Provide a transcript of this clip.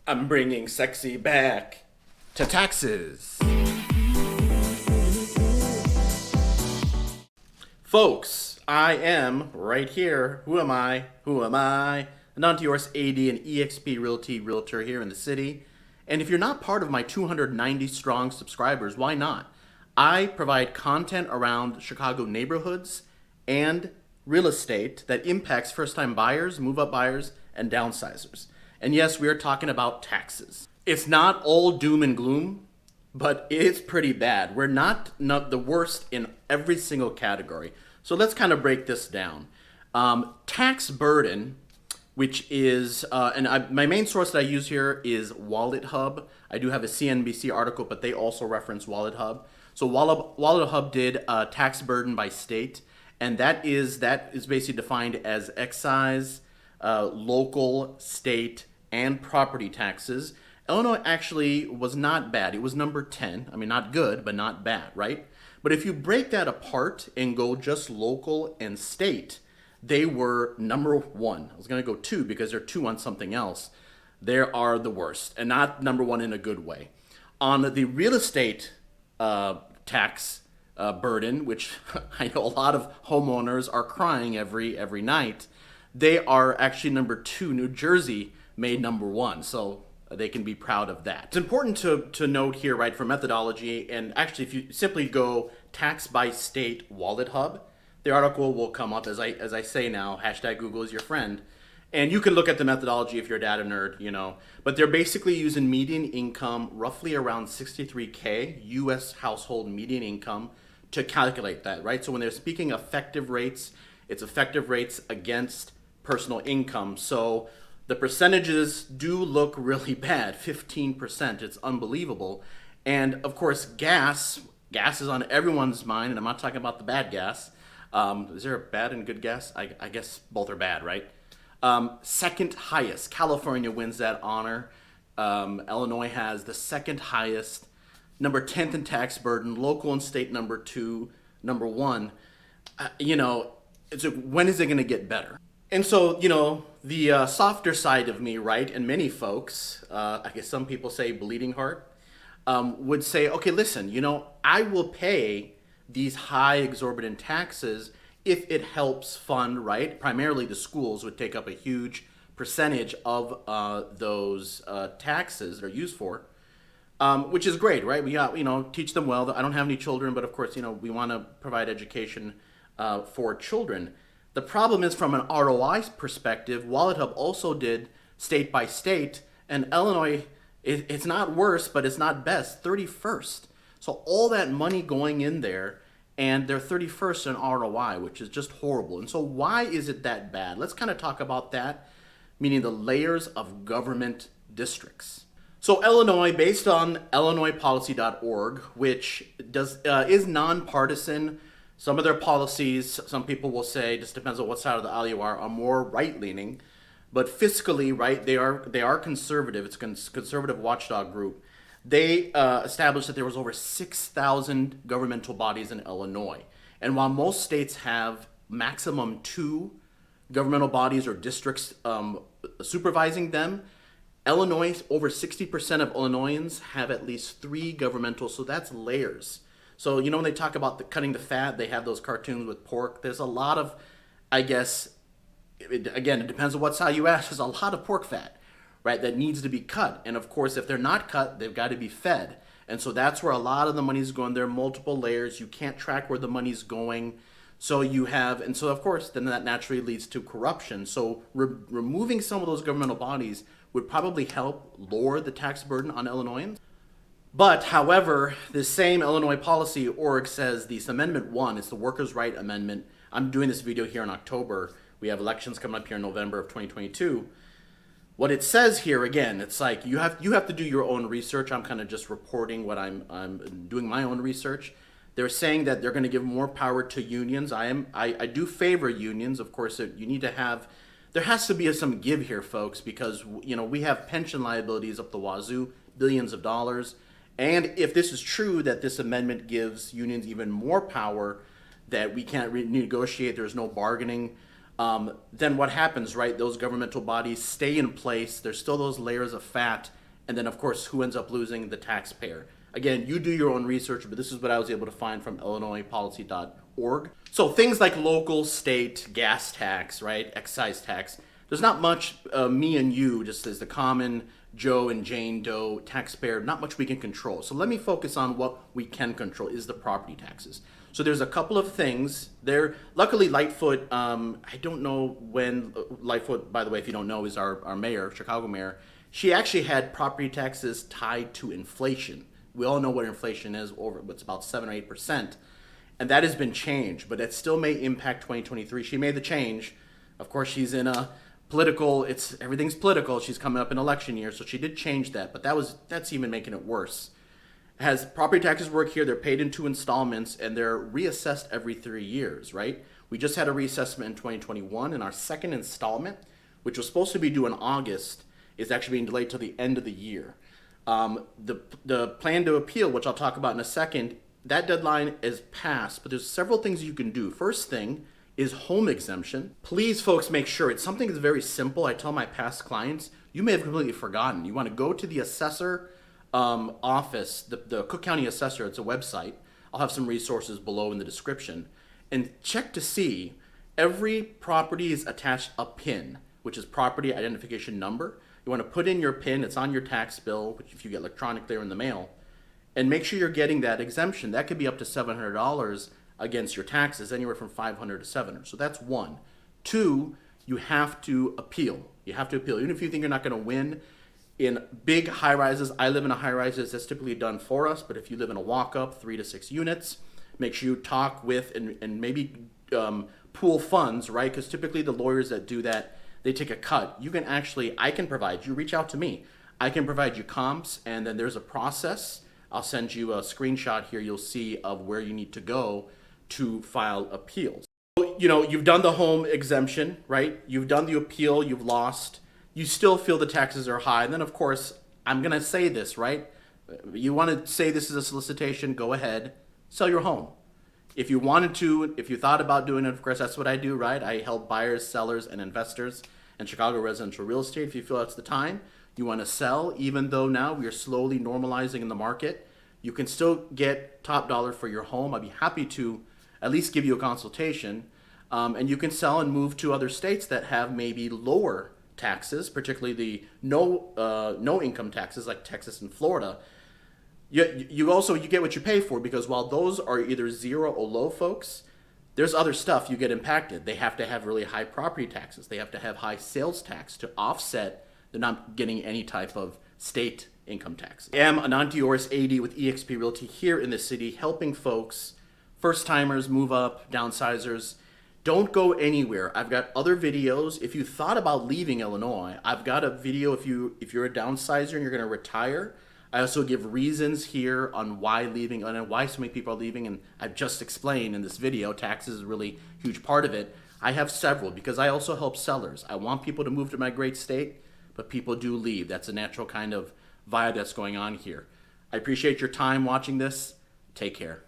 I'm bringing sexy back to taxes. Folks, I am right here. Who am I? Who am I? Anant Deoras, AD and EXP Realty Realtor here in the city. And if you're not part of my 290 strong subscribers, why not? I provide content around Chicago neighborhoods and real estate that impacts first-time buyers, move-up buyers, and downsizers. And yes, we are talking about taxes. It's not all doom and gloom, but it's pretty bad. We're not the worst in every single category. So let's kind of break this down. Tax burden, which is, my main source that I use here is Wallet Hub. I do have a CNBC article, but they also reference Wallet Hub. So Wallet Hub did tax burden by state, and that is basically defined as excise, local, state, and property taxes. Illinois actually was not bad. It was number 10. I mean, not good, but not bad, right? But if you break that apart and go just local and state, they were number 1. I was going to go 2 because they're 2 on something else. They are the worst, and not number 1 in a good way. On the real estate tax burden, which I know a lot of homeowners are crying every night, they are actually number 2. New Jersey made number 1, so they can be proud of that. It's important to note here, right, for methodology, and actually if you simply go tax by state Wallet Hub, the article will come up as I say now, hashtag Google is your friend. And you can look at the methodology if you're a data nerd, you know. But they're basically using median income, roughly around 63K, US household median income, to calculate that, right? So when they're speaking effective rates, it's effective rates against personal income. So the percentages do look really bad, 15%. It's unbelievable. And of course, gas is on everyone's mind, and I'm not talking about the bad gas. Is there a bad and good gas? I guess both are bad, right? Second highest. California wins that honor. Illinois has the second highest. Number 10th in tax burden. Local and state number 2. Number 1. When is it going to get better? And so, the softer side of me, right, and many folks, I guess some people say bleeding heart, would say, okay, listen, I will pay these high exorbitant taxes if it helps fund, right? Primarily the schools would take up a huge percentage of those taxes they're used for, which is great, right? We got, teach them well. I don't have any children, but of course, we want to provide education for children. The problem is from an ROI perspective, Wallet Hub also did state by state, and Illinois, it's not worse, but it's not best, 31st. So all that money going in there, and they're 31st in ROI, which is just horrible. And so why is it that bad? Let's kind of talk about that, meaning the layers of government districts. So Illinois, based on illinoispolicy.org, which is nonpartisan. Some of their policies, some people will say, just depends on what side of the aisle you are more right-leaning. But fiscally, right, they are conservative. It's a conservative watchdog group. They established that there was over 6,000 governmental bodies in Illinois. And while most states have maximum 2 governmental bodies or districts supervising them, Illinois, over 60% of Illinoisans have at least 3 governmental, so that's layers. So, when they talk about cutting the fat, they have those cartoons with pork. There's a lot of, I guess, it depends on what side you ask, there's a lot of pork fat, right, that needs to be cut. And of course, if they're not cut, they've got to be fed. And so that's where a lot of the money's going. There are multiple layers. You can't track where the money's going. So of course, then that naturally leads to corruption. So removing some of those governmental bodies would probably help lower the tax burden on Illinoisans. But, however, the same Illinois policy org says this Amendment 1, it's the Workers' Right Amendment. I'm doing this video here in October. We have elections coming up here in November of 2022. What it says here, again, it's like you have to do your own research. I'm kind of just reporting what I'm doing my own research. They're saying that they're going to give more power to unions. I do favor unions. Of course, you need to have, there has to be some give here, folks, because we have pension liabilities up the wazoo, billions of dollars. And if this is true, that this amendment gives unions even more power, that we can't renegotiate, there's no bargaining then what happens, right? Those governmental bodies stay in place. There's still those layers of fat. And then, of course, who ends up losing? The taxpayer. Again, you do your own research, but this is what I was able to find from illinoispolicy.org. So things like local, state, gas tax, right? Excise tax. There's not much, me and you, just as the common Joe and Jane Doe taxpayer, not much we can control. So let me focus on what we can control, is the property taxes. So there's a couple of things there. Luckily, Lightfoot, I don't know when, Lightfoot, by the way, if you don't know, is our mayor, Chicago mayor. She actually had property taxes tied to inflation. We all know what inflation is, over what's about 7 or 8%. And that has been changed, but it still may impact 2023. She made the change. Of course, she's in a political, everything's political. She's coming up in election year, so she did change that, but that's even making it worse. As property taxes work here, they're paid in 2 installments and they're reassessed every 3 years, right? We just had a reassessment in 2021, and our second installment, which was supposed to be due in August, is actually being delayed till the end of the year. The plan to appeal, which I'll talk about in a second, that deadline is passed, but there's several things you can do. First thing is home exemption. Please, folks, make sure it's something that's very simple. I tell my past clients, you may have completely forgotten. You want to go to the assessor office, the Cook County Assessor. It's a website. I'll have some resources below in the description. And check to see every property is attached a PIN, which is property identification number. You want to put in your PIN. It's on your tax bill, which if you get electronically or in the mail, and make sure you're getting that exemption. That could be up to $700 against your taxes, anywhere from $500 to $700. So that's one. Two, you have to appeal. You have to appeal. Even if you think you're not going to win, in big high rises, I live in a high rises, that's typically done for us, but if you live in a walk-up, 3 to 6 units, make sure you talk with and maybe pool funds, right? Because typically the lawyers that do that, they take a cut. You can actually, I can provide you, reach out to me. I can provide you comps, and then there's a process. I'll send you a screenshot here you'll see of where you need to go to file appeals. So, you've done the home exemption, right? You've done the appeal, you've lost. You still feel the taxes are high. And then, of course, I'm going to say this, right? You want to say this is a solicitation, go ahead, sell your home. If you wanted to, if you thought about doing it, of course, that's what I do, right? I help buyers, sellers, and investors in Chicago residential real estate. If you feel that's the time, you want to sell, even though now we are slowly normalizing in the market, you can still get top dollar for your home. I'd be happy to at least give you a consultation. And you can sell and move to other states that have maybe lower taxes, particularly the no income taxes like Texas and Florida. You also get what you pay for, because while those are either zero or low, folks, there's other stuff you get impacted. They have to have really high property taxes. They have to have high sales tax to offset they're not getting any type of state income tax. I am Anant Deoras, AD with eXp Realty here in the city, helping folks, first timers, move up, downsizers. Don't go anywhere. I've got other videos. If you thought about leaving Illinois, I've got a video if you're a downsizer and you're going to retire. I also give reasons here on why leaving and why so many people are leaving, and I've just explained in this video, taxes is a really huge part of it. I have several because I also help sellers. I want people to move to my great state, but people do leave. That's a natural kind of vibe that's going on here. I appreciate your time watching this. Take care.